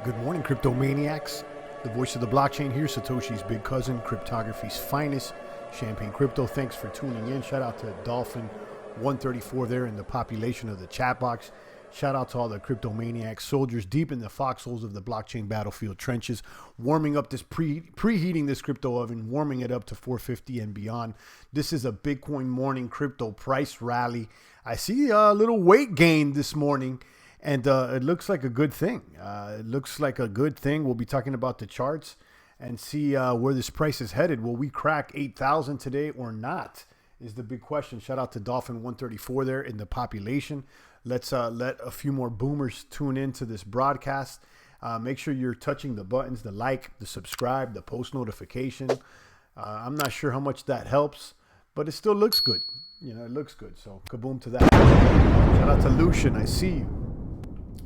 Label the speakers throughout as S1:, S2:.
S1: Good morning, cryptomaniacs. The voice of the blockchain here, Satoshi's big cousin, cryptography's finest, Champagne Crypto. Thanks for tuning in. Shout out to Dolphin134 there in the population of the chat box. Shout out to all the cryptomaniac soldiers deep in the foxholes of the blockchain battlefield trenches, warming up this preheating this crypto oven, warming it up to 450 and beyond. This is a Bitcoin morning crypto price rally. I see a little weight gain this morning. And it looks like a good thing. We'll be talking about the charts and see where this price is headed. Will we crack 8,000 today or not is the big question. Shout out to Dolphin134 there in the population. Let's let a few more boomers tune into this broadcast. Make sure you're touching the buttons, the like, the subscribe, the post notification. I'm not sure how much that helps, but it still looks good. You know, it looks good. So kaboom to that. Shout out to Lucian. I see you.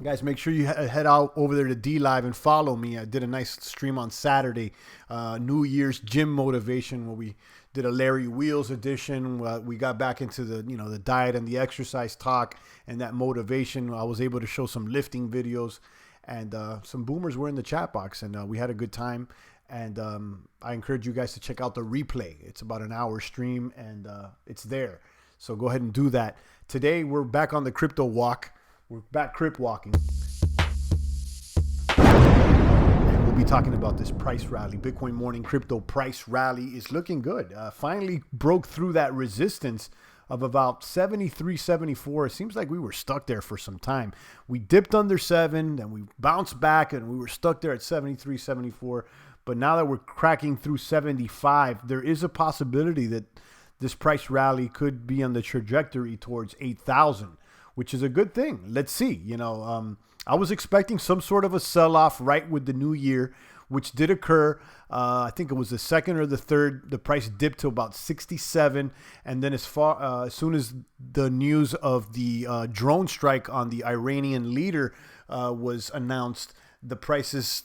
S1: Guys, make sure you head out over there to DLive and follow me. I did a nice stream on Saturday, New Year's gym motivation, where we did a Larry Wheels edition. We got back into the diet and the exercise talk and that motivation. I was able to show some lifting videos, and some boomers were in the chat box, and we had a good time. And I encourage you guys to check out the replay. It's about an hour stream, and it's there. So go ahead and do that. Today, we're back on the crypto walk. We're back crypt walking. And we'll be talking about this price rally. Bitcoin morning crypto price rally is looking good. Finally broke through that resistance of about 73, 74. It seems like we were stuck there for some time. We dipped under 7, then we bounced back, and we were stuck there at 73, 74. But now that we're cracking through 75, there is a possibility that this price rally could be on the trajectory towards 8,000. Which is a good thing. Let's see. I was expecting some sort of a sell-off right with the new year, which did occur. I think it was the second or the third. The price dipped to about 67, and then as soon as the news of the drone strike on the Iranian leader was announced, the prices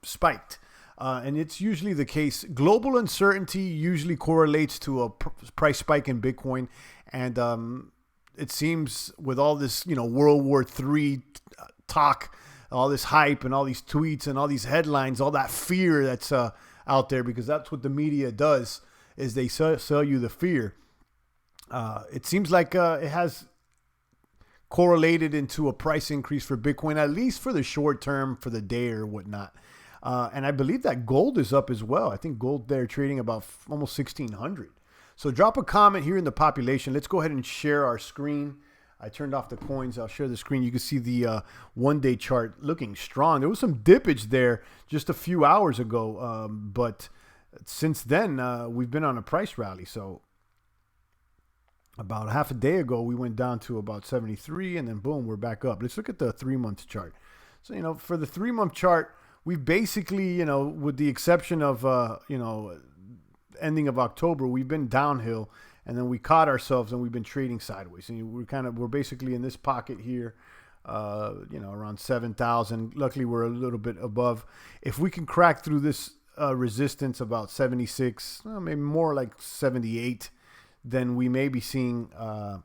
S1: spiked. And it's usually the case. Global uncertainty usually correlates to a price spike in Bitcoin, and it seems with all this, World War III talk, all this hype and all these tweets and all these headlines, all that fear that's out there, because that's what the media does, is they sell you the fear. It seems like it has correlated into a price increase for Bitcoin, at least for the short term, for the day or whatnot. And I believe that gold is up as well. I think gold there trading about almost 1,600. So drop a comment here in the population. Let's go ahead and share our screen. I turned off the coins. I'll share the screen. You can see the one-day chart looking strong. There was some dippage there just a few hours ago. But since then, we've been on a price rally. So about half a day ago, we went down to about 73, and then boom, we're back up. Let's look at the 3-month chart. So, for the 3-month chart, we've basically, with the exception of, ending of October, we've been downhill, and then we caught ourselves and we've been trading sideways. And we're basically in this pocket here, around 7,000. Luckily, we're a little bit above. If we can crack through this resistance about 76, maybe more like 78, then we may be seeing the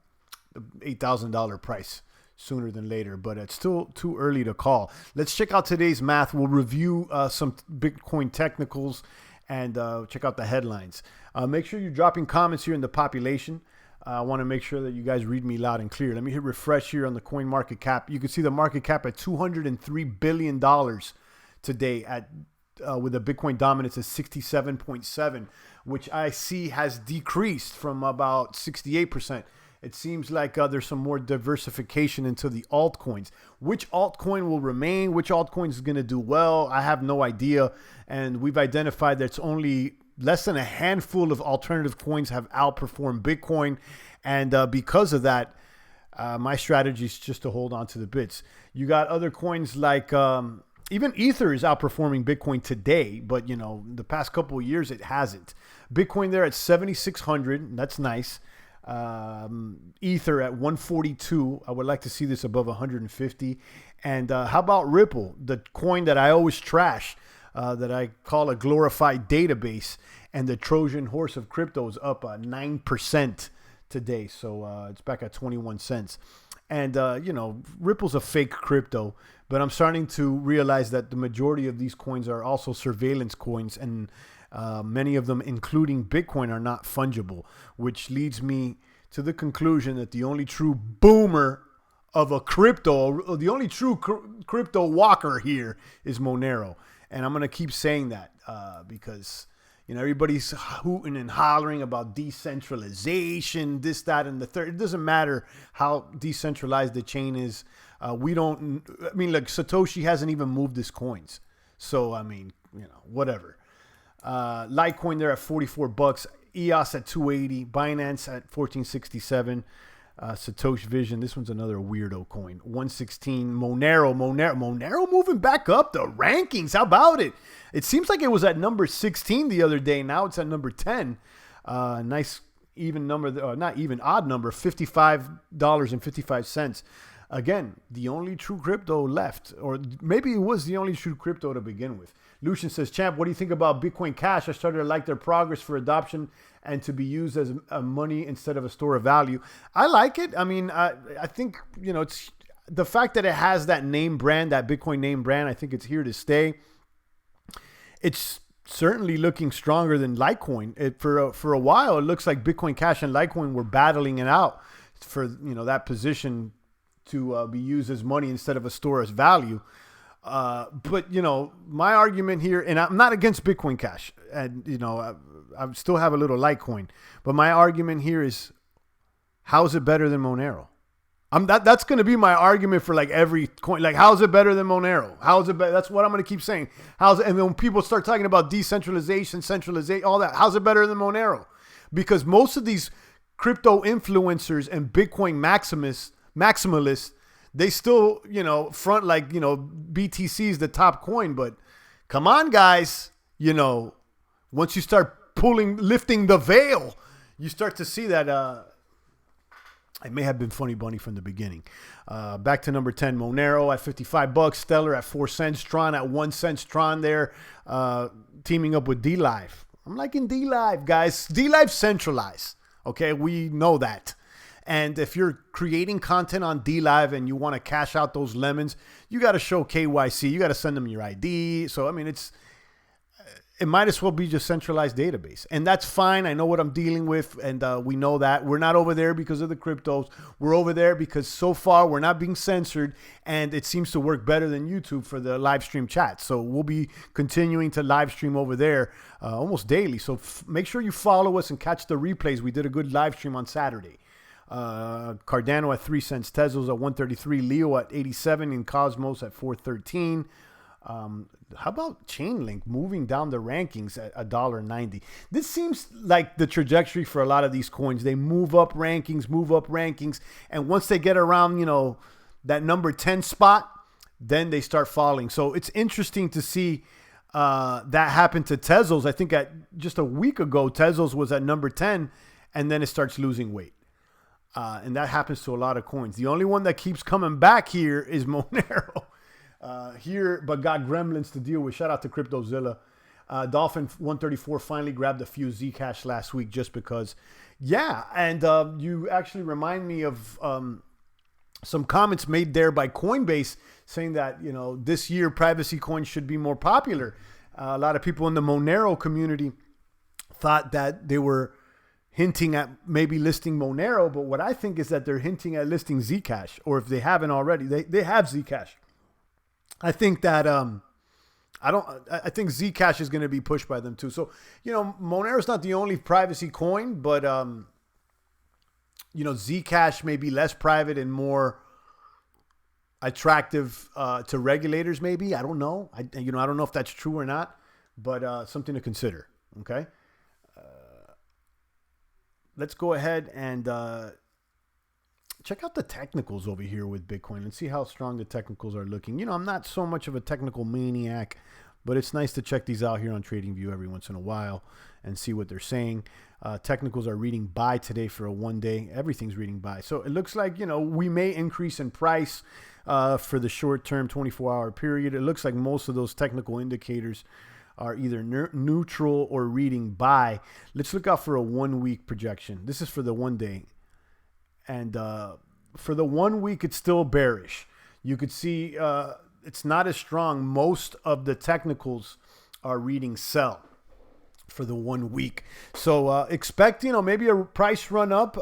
S1: $8,000 price sooner than later, but it's still too early to call. Let's check out today's math. We'll review some Bitcoin technicals and check out the headlines. Make sure you're dropping comments here in the population. I want to make sure that you guys read me loud and clear. Let me hit refresh here on the coin market cap. You can see the market cap at $203 billion today with a Bitcoin dominance of 67.7, which I see has decreased from about 68%. It seems like there's some more diversification into the altcoins. Which altcoin will remain? Which altcoin is going to do well? I have no idea. And we've identified that it's only less than a handful of alternative coins have outperformed Bitcoin. And because of that, my strategy is just to hold on to the bits. You got other coins like even Ether is outperforming Bitcoin today, but the past couple of years it hasn't. Bitcoin there at 7,600. That's nice. Ether at 142. I would like to see this above 150. And how about Ripple, the coin that I always trash, that I call a glorified database, and the Trojan horse of crypto is up 9% today. So it's back at 21 cents. And, Ripple's a fake crypto, but I'm starting to realize that the majority of these coins are also surveillance coins, and many of them, including Bitcoin, are not fungible, which leads me to the conclusion that the only true boomer of a crypto, or the only true crypto walker here is Monero. And I'm going to keep saying that because everybody's hooting and hollering about decentralization, this, that, and the third. It doesn't matter how decentralized the chain is. Satoshi hasn't even moved his coins. So, whatever. Litecoin there at $44, EOS at $280, Binance at $14.67, Satoshi Vision. This one's another weirdo coin, $116. Monero moving back up the rankings. How about it? It seems like it was at number 16 the other day. Now it's at number 10. Nice even number, not even, odd number, $55.55. Again, the only true crypto left, or maybe it was the only true crypto to begin with. Lucian says, Champ, what do you think about Bitcoin Cash? I started to like their progress for adoption and to be used as a money instead of a store of value. I like it. I think, it's the fact that it has that name brand, that Bitcoin name brand, I think it's here to stay. It's certainly looking stronger than Litecoin. For a while, it looks like Bitcoin Cash and Litecoin were battling it out for, that position to be used as money instead of a store as value. But my argument here, and I'm not against Bitcoin Cash, and I still have a little Litecoin, but my argument here is, how is it better than Monero? That's going to be my argument for like every coin. Like, how's it better than Monero? How's it better? That's what I'm going to keep saying. And when people start talking about decentralization, centralization, all that, how's it better than Monero? Because most of these crypto influencers and Bitcoin maximalists, they still, front like, BTC is the top coin. But come on, guys, once you start lifting the veil, you start to see that it may have been Funny Bunny from the beginning. Back to number 10, Monero at $55, Stellar at 4 cents, Tron at 1 cent. Tron there, teaming up with DLive. I'm liking DLive, guys. DLive centralized. Okay, we know that. And if you're creating content on DLive and you want to cash out those lemons, you got to show KYC. You got to send them your ID. So, it might as well be just centralized database. And that's fine. I know what I'm dealing with. And we know that. We're not over there because of the cryptos. We're over there because so far we're not being censored. And it seems to work better than YouTube for the live stream chat. So we'll be continuing to live stream over there almost daily. So make sure you follow us and catch the replays. We did a good live stream on Saturday. Cardano at 3 cents, Tezos at 133, Leo at 87, and Cosmos at 413. How about Chainlink moving down the rankings at $1.90? This seems like the trajectory for a lot of these coins. They move up rankings, and once they get around, that number 10 spot, then they start falling. So it's interesting to see that happen to Tezos. I think just a week ago, Tezos was at number 10, and then it starts losing weight. And that happens to a lot of coins. The only one that keeps coming back here is Monero. But got gremlins to deal with. Shout out to CryptoZilla. Dolphin 134 finally grabbed a few Zcash last week just because. Yeah, and you actually remind me of some comments made there by Coinbase saying that, this year privacy coins should be more popular. A lot of people in the Monero community thought that they were hinting at maybe listing Monero, but what I think is that they're hinting at listing Zcash, or if they haven't already, they have Zcash. I think that I think Zcash is going to be pushed by them too. So, Monero is not the only privacy coin, but Zcash may be less private and more attractive to regulators. Maybe, I don't know. I don't know if that's true or not, but something to consider. Okay. Let's go ahead and check out the technicals over here with Bitcoin and see how strong the technicals are looking. I'm not so much of a technical maniac, but it's nice to check these out here on TradingView every once in a while and see what they're saying. Technicals are reading buy today for a 1 day. Everything's reading buy. So it looks like, we may increase in price for the short term 24-hour period. It looks like most of those technical indicators are either neutral or reading buy. Let's look out for a 1 week projection. This is for the 1 day. And for the 1 week, it's still bearish. You could see it's not as strong. Most of the technicals are reading sell for the 1 week. So expect, maybe a price run up,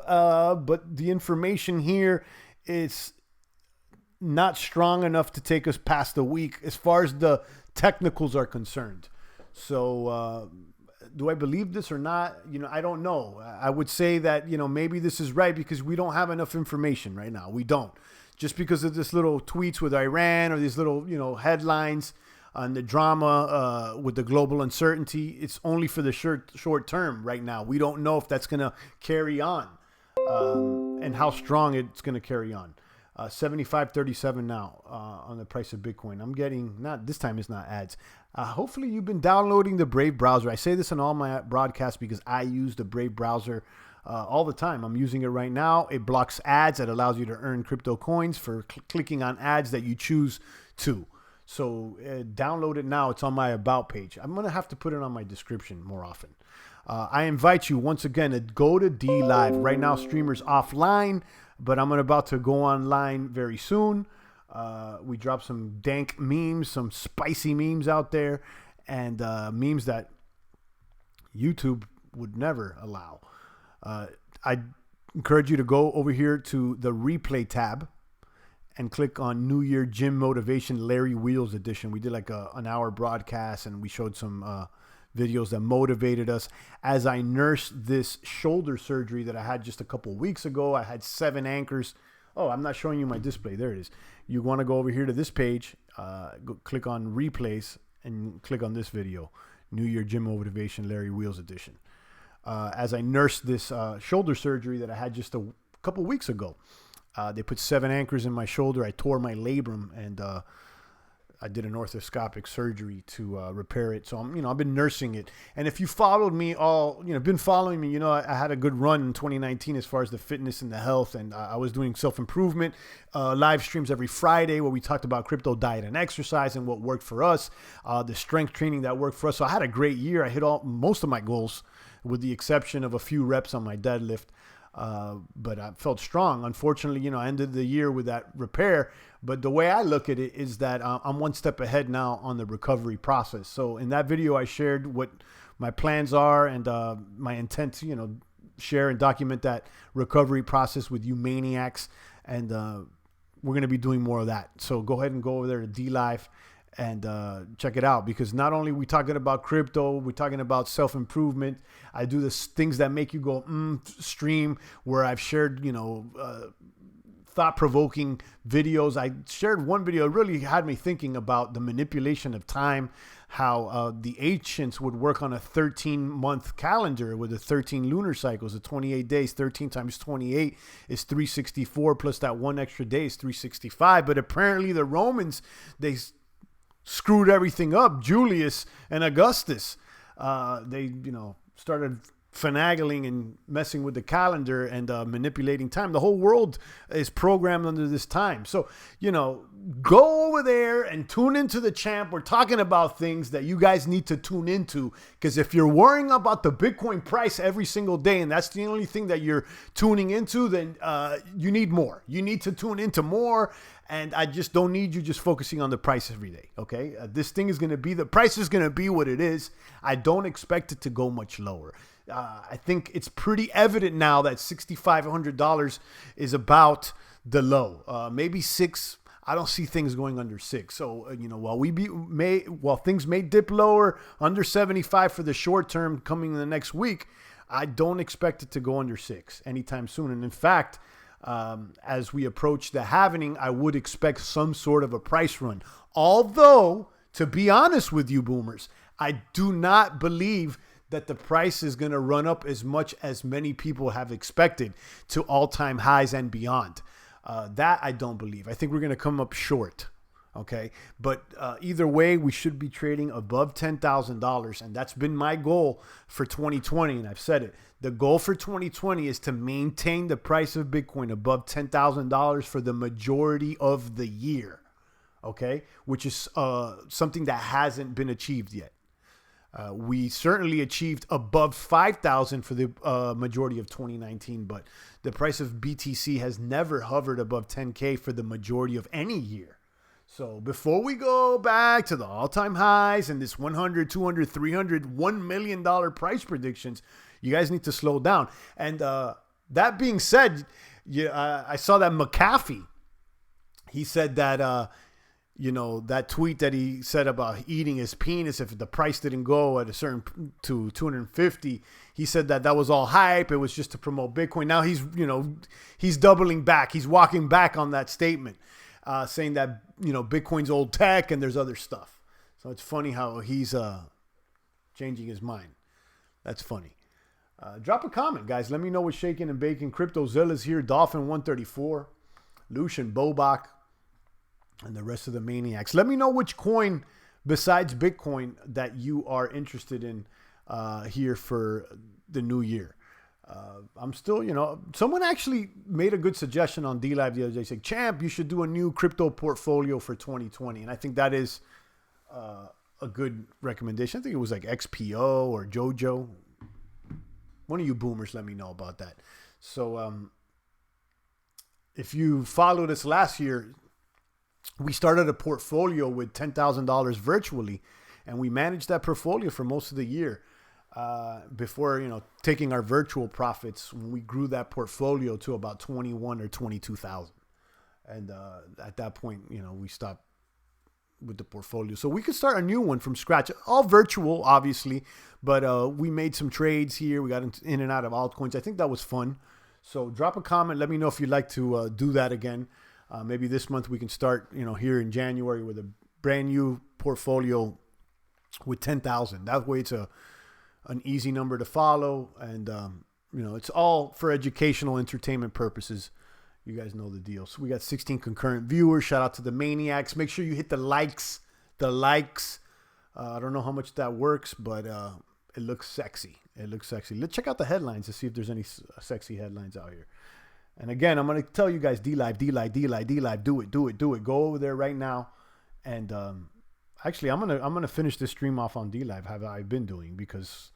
S1: but the information here is not strong enough to take us past the week as far as the technicals are concerned. So do I believe this or not? I don't know. I would say that, maybe this is right because we don't have enough information right now. We don't. Just because of this little tweets with Iran or these little, headlines on the drama with the global uncertainty, it's only for the short term right now. We don't know if that's going to carry on and how strong it's going to carry on. 75.37 now on the price of Bitcoin. I'm getting, not this time it's not ads. Hopefully you've been downloading the Brave browser. I say this on all my broadcasts because I use the Brave browser all the time. I'm using it right now. It blocks ads. It allows you to earn crypto coins for clicking on ads that you choose to. So download it now. It's on my about page. I'm going to have to put it on my description more often. I invite you once again to go to D Live. Right now, streamer's offline, but I'm about to go online very soon. We dropped some dank memes, some spicy memes out there, and memes that YouTube would never allow. I encourage you to go over here to the replay tab and click on New Year Gym Motivation Larry Wheels edition. We did like an hour broadcast and we showed some videos that motivated us. As I nursed this shoulder surgery that I had just a couple weeks ago, I had 7 anchors. Oh, I'm not showing you my display. There it is. You want to go over here to this page, click on replays and click on this video, New Year Gym Motivation Larry Wheels edition. As I nursed this shoulder surgery that I had just a couple weeks ago, they put 7 anchors in my shoulder. I tore my labrum and I did an orthoscopic surgery to repair it. So I've been nursing it. And if you followed me been following me, I had a good run in 2019 as far as the fitness and the health. And I was doing self-improvement live streams every Friday where we talked about crypto diet and exercise and what worked for us, the strength training that worked for us. So I had a great year. I hit most of my goals with the exception of a few reps on my deadlift. But I felt strong. Unfortunately, I ended the year with that repair. But the way I look at it is that I'm one step ahead now on the recovery process. So in that video, I shared what my plans are and my intent to, share and document that recovery process with you maniacs. And we're going to be doing more of that. So go ahead and go over there to DLive and check it out, because not only are we talking about crypto, we're talking about self-improvement. I do the things that make you go stream, where I've shared thought-provoking videos. I shared one video that really had me thinking about the manipulation of time, how the ancients would work on a 13-month calendar with the 13 lunar cycles, the 28 days. 13 times 28 is 364, plus that one extra day is 365. But apparently the Romans, they screwed everything up. Julius and Augustus, they started finagling and messing with the calendar and manipulating time. The whole world is programmed under this time. So, go over there and tune into the champ. We're talking about things that you guys need to tune into, because if you're worrying about the Bitcoin price every single day and that's the only thing that you're tuning into, then you need more. You need to tune into more. And I just don't need you just focusing on the price every day, okay? This thing is going to be, the price is going to be what it is. I don't expect it to go much lower. I think it's pretty evident now that $6,500 is about the low. Maybe $6. I don't see things going under $6. So, while things may dip lower, under 75 for the short term coming in the next week, I don't expect it to go under $6 anytime soon. And in fact, as we approach the halvening, I would expect some sort of a price run. Although, to be honest with you, boomers, I do not believe that the price is going to run up as much as many people have expected to all-time highs and beyond. That I don't believe. I think we're going to come up short. Okay. But either way, we should be trading above $10,000. And that's been my goal for 2020. And I've said it. The goal for 2020 is to maintain the price of Bitcoin above $10,000 for the majority of the year. Okay. Which is something that hasn't been achieved yet. We certainly achieved above 5,000 for the majority of 2019, but the price of BTC has never hovered above 10K for the majority of any year. So before we go back to the all-time highs and this 100, 200, 300, $1 million price predictions, you guys need to slow down. And that being said, I saw that McAfee, he said that, that tweet that he said about eating his penis if the price didn't go at a certain to 250, he said that was all hype. It was just to promote Bitcoin. Now he's doubling back. He's walking back on that statement, saying that, Bitcoin's old tech and there's other stuff. So it's funny how he's changing his mind. That's funny. Drop a comment, guys. Let me know what's shaking and baking. CryptoZilla's here. Dolphin 134, Lucian Bobak, and the rest of the maniacs. Let me know which coin besides Bitcoin that you are interested in here for the new year. I'm still, someone actually made a good suggestion on DLive the other day, saying, Champ, you should do a new crypto portfolio for 2020. And I think that is a good recommendation. I think it was like XPO or JoJo. One of you boomers, let me know about that. So if you followed us last year, we started a portfolio with $10,000 virtually, and we managed that portfolio for most of the year before, taking our virtual profits when we grew that portfolio to about 21 or 22,000. And at that point, we stopped with the portfolio. So we could start a new one from scratch, all virtual, obviously, but we made some trades here. We got in and out of altcoins. I think that was fun. So drop a comment. Let me know if you'd like to do that again. Maybe this month we can start, here in January with a brand new portfolio with 10,000. That way it's an easy number to follow. And, it's all for educational entertainment purposes. You guys know the deal. So we got 16 concurrent viewers. Shout out to the maniacs. Make sure you hit the likes. I don't know how much that works, but it looks sexy. Let's check out the headlines to see if there's any sexy headlines out here. And again, I'm going to tell you guys, DLive, do it. Go over there right now. And actually, I'm going to finish this stream off on DLive, how I've been doing, because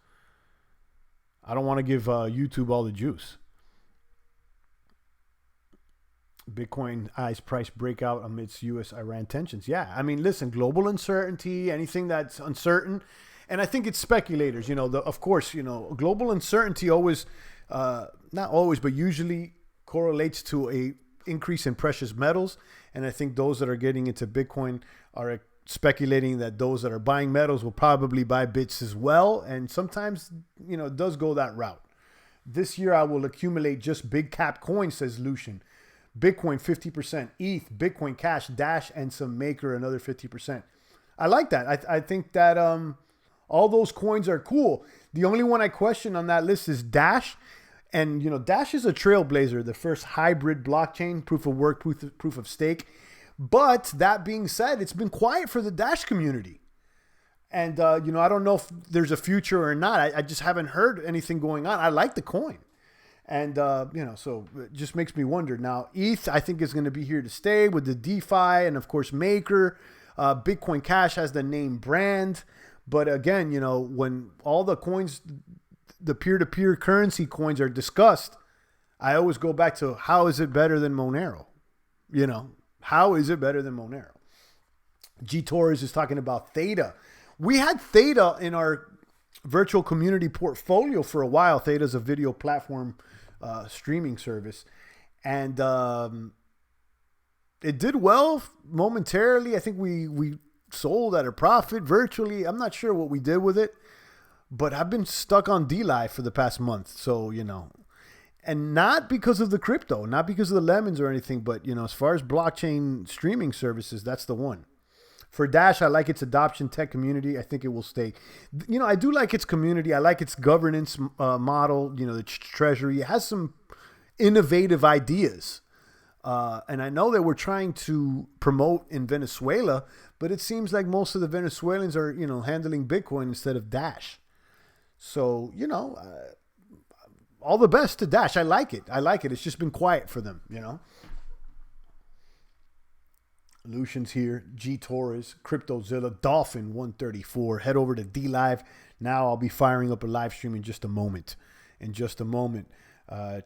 S1: I don't want to give YouTube all the juice. Bitcoin eyes price breakout amidst U.S.-Iran tensions. Yeah, I mean, listen, global uncertainty, anything that's uncertain. And I think it's speculators, of course, global uncertainty always, not always, but usually correlates to a increase in precious metals. And I think those that are getting into Bitcoin are speculating that those that are buying metals will probably buy bits as well. And sometimes, it does go that route. This year I will accumulate just big cap coins, says Lucian. Bitcoin 50%, ETH, Bitcoin Cash, Dash, and some Maker another 50%. I like that. I think that all those coins are cool. The only one I question on that list is Dash. And, Dash is a trailblazer, the first hybrid blockchain, proof of work, proof of stake. But that being said, it's been quiet for the Dash community. And, I don't know if there's a future or not. I just haven't heard anything going on. I like the coin. And, so it just makes me wonder. Now, ETH, I think, is going to be here to stay with the DeFi and, of course, Maker. Bitcoin Cash has the name brand. But again, when all the coins, the peer-to-peer currency coins are discussed, I always go back to how is it better than Monero? How is it better than Monero? G Torres is talking about Theta. We had Theta in our virtual community portfolio for a while. Theta is a video platform streaming service. And it did well momentarily. I think we sold at a profit virtually. I'm not sure what we did with it, but I've been stuck on DLive for the past month. So, and not because of the crypto, not because of the lemons or anything, but, as far as blockchain streaming services, that's the one. For Dash, I like its adoption tech community. I think it will stay. I do like its community. I like its governance model, the treasury. It has some innovative ideas. And I know that we're trying to promote in Venezuela, but it seems like most of the Venezuelans are, handling Bitcoin instead of Dash. So, all the best to Dash. I like it. It's just been quiet for them, Lucian's here, G Torres, CryptoZilla, Dolphin 134. Head over to D Live. Now I'll be firing up a live stream in just a moment.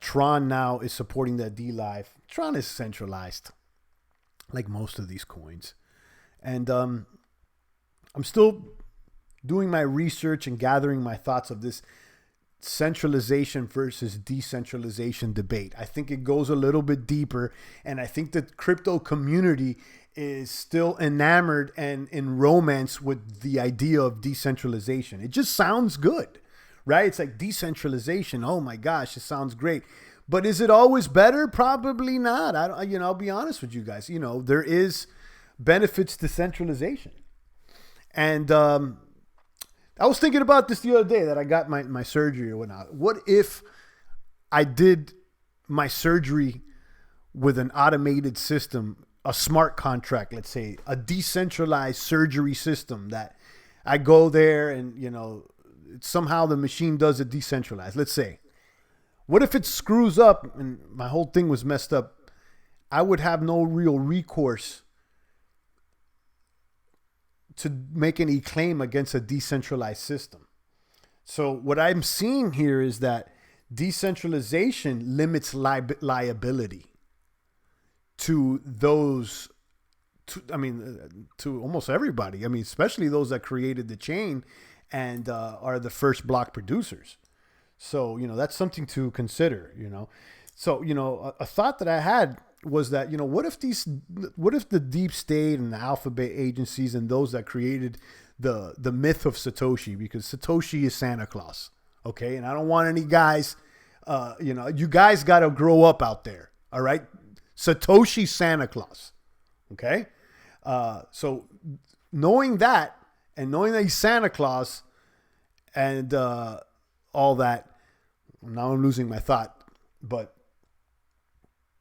S1: Tron now is supporting that D Live. Tron is centralized, like most of these coins. And I'm still doing my research and gathering my thoughts of this centralization versus decentralization debate. I think it goes a little bit deeper, and I think the crypto community is still enamored and in romance with the idea of decentralization. It just sounds good, right? It's like decentralization. Oh my gosh, it sounds great. But is it always better? Probably not. I'll be honest with you guys. There is benefits to centralization. And I was thinking about this the other day that I got my surgery or whatnot. What if I did my surgery with an automated system, a smart contract, let's say, a decentralized surgery system that I go there and, somehow the machine does it decentralized. Let's say, what if it screws up and my whole thing was messed up? I would have no real recourse to make any claim against a decentralized system. So what I'm seeing here is that decentralization limits liability to those, to almost everybody. Especially those that created the chain and are the first block producers. So, that's something to consider, So, a thought that I had was that, what if the deep state and the alphabet agencies and those that created the myth of Satoshi, because Satoshi is Santa Claus. Okay. And I don't want any guys, you guys got to grow up out there. All right. Satoshi Santa Claus. Okay. So knowing that and knowing that he's Santa Claus and, all that, now I'm losing my thought, but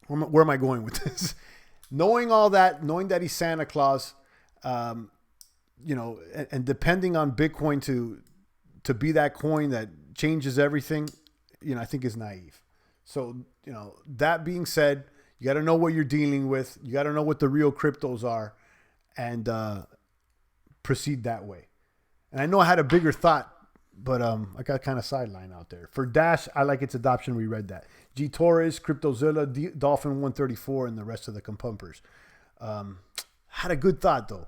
S1: where am I going with this? Knowing all that, knowing that he's Santa Claus, and depending on Bitcoin to be that coin that changes everything, I think is naive. So, that being said, you got to know what you're dealing with. You got to know what the real cryptos are and proceed that way. And I know I had a bigger thought, but I got kind of sidelined out there. For Dash, I like its adoption. We read that. G Torres, CryptoZilla, Dolphin 134, and the rest of the compumpers. Had a good thought, though.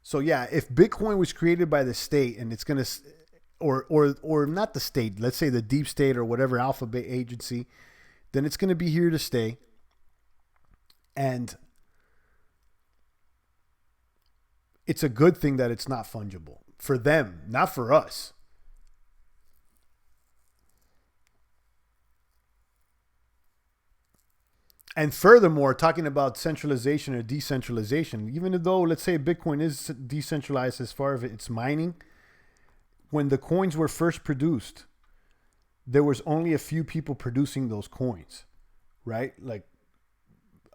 S1: So, yeah, if Bitcoin was created by the state and it's going to, or not the state, let's say the deep state or whatever alphabet agency, then it's going to be here to stay. And it's a good thing that it's not fungible for them, not for us. And furthermore, talking about centralization or decentralization, even though, let's say, Bitcoin is decentralized as far as its mining, when the coins were first produced, there was only a few people producing those coins, right? Like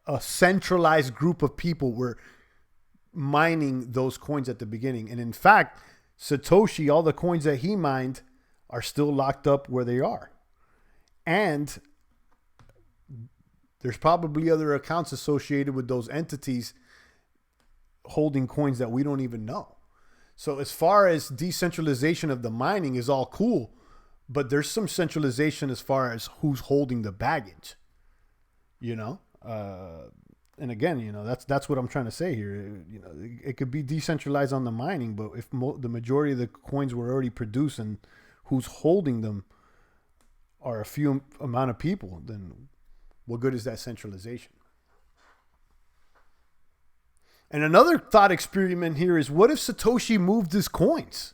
S1: a centralized group of people were mining those coins at the beginning. And in fact, Satoshi, all the coins that he mined are still locked up where they are. And there's probably other accounts associated with those entities holding coins that we don't even know. So as far as decentralization of the mining is all cool, but there's some centralization as far as who's holding the baggage, and again, that's what I'm trying to say here. It could be decentralized on the mining, but if the majority of the coins were already produced and who's holding them are a few amount of people, then what good is that centralization? And another thought experiment here is, what if Satoshi moved his coins?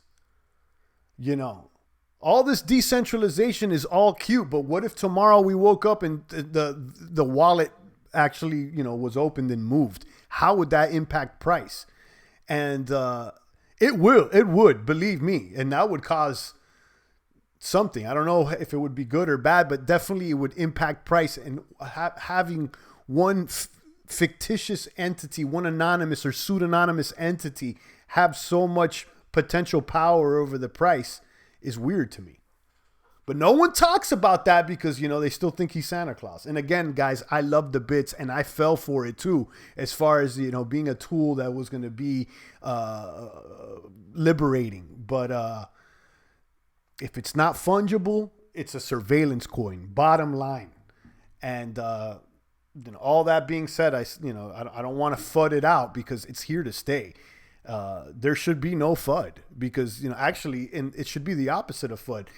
S1: All this decentralization is all cute, but what if tomorrow we woke up and the wallet actually, was opened and moved? How would that impact price? And it would, believe me. And that would cause something. I don't know if it would be good or bad, but definitely it would impact price. And having one fictitious entity, one anonymous or pseudonymous entity have so much potential power over the price is weird to me. But no one talks about that because, they still think he's Santa Claus. And again, guys, I love the bits and I fell for it too, as far as, being a tool that was going to be liberating. But if it's not fungible, it's a surveillance coin, bottom line. And, all that being said, I don't want to FUD it out because it's here to stay. There should be no FUD because, actually, and it should be the opposite of FUD.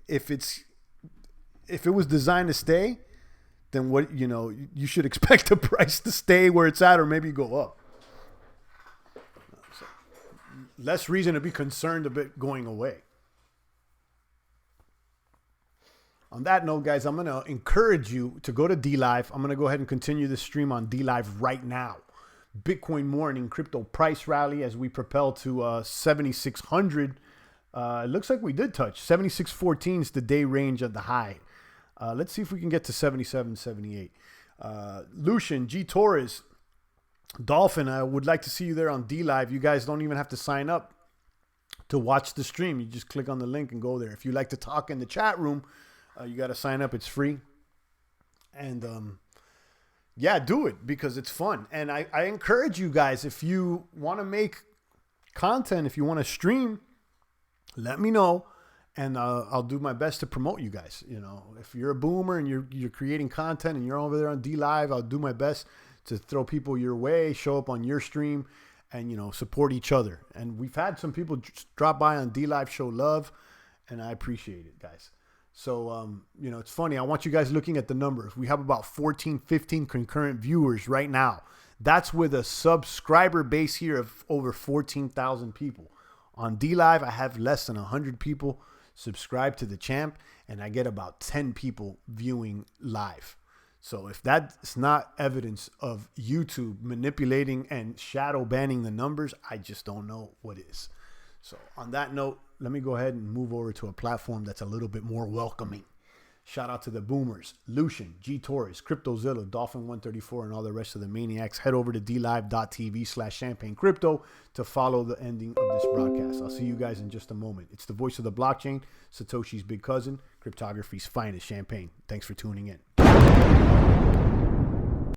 S1: If it was designed to stay, then what, you should expect the price to stay where it's at or maybe go up. So, less reason to be concerned of it going away. On that note, guys, I'm going to encourage you to go to DLive. I'm going to go ahead and continue this stream on DLive right now. Bitcoin morning crypto price rally as we propel to 7,600. It looks like we did touch 76.14 is the day range at the high. Let's see if we can get to 77, 78. Lucian, G Torres, Dolphin, I would like to see you there on DLive. You guys don't even have to sign up to watch the stream. You just click on the link and go there. If you like to talk in the chat room, you got to sign up. It's free. And yeah, do it because it's fun. And I encourage you guys, if you want to make content, if you want to stream, let me know. And I'll do my best to promote you guys. If you're a boomer and you're creating content and you're over there on DLive, I'll do my best to throw people your way, show up on your stream, and, support each other. And we've had some people just drop by on DLive, show love, and I appreciate it, guys. So, it's funny. I want you guys looking at the numbers. We have about 14, 15 concurrent viewers right now. That's with a subscriber base here of over 14,000 people. On DLive, I have less than 100 people subscribe to the champ, and I get about 10 people viewing live. So if that's not evidence of YouTube manipulating and shadow banning the numbers, I just don't know what is. So on that note, let me go ahead and move over to a platform that's a little bit more welcoming. Shout out to the boomers, Lucian, G Torres, CryptoZilla, Dolphin134, and all the rest of the maniacs. Head over to dlive.tv/champagne-crypto to follow the ending of this broadcast. I'll see you guys in just a moment. It's the voice of the blockchain, Satoshi's big cousin, cryptography's finest, Champagne. Thanks for tuning in.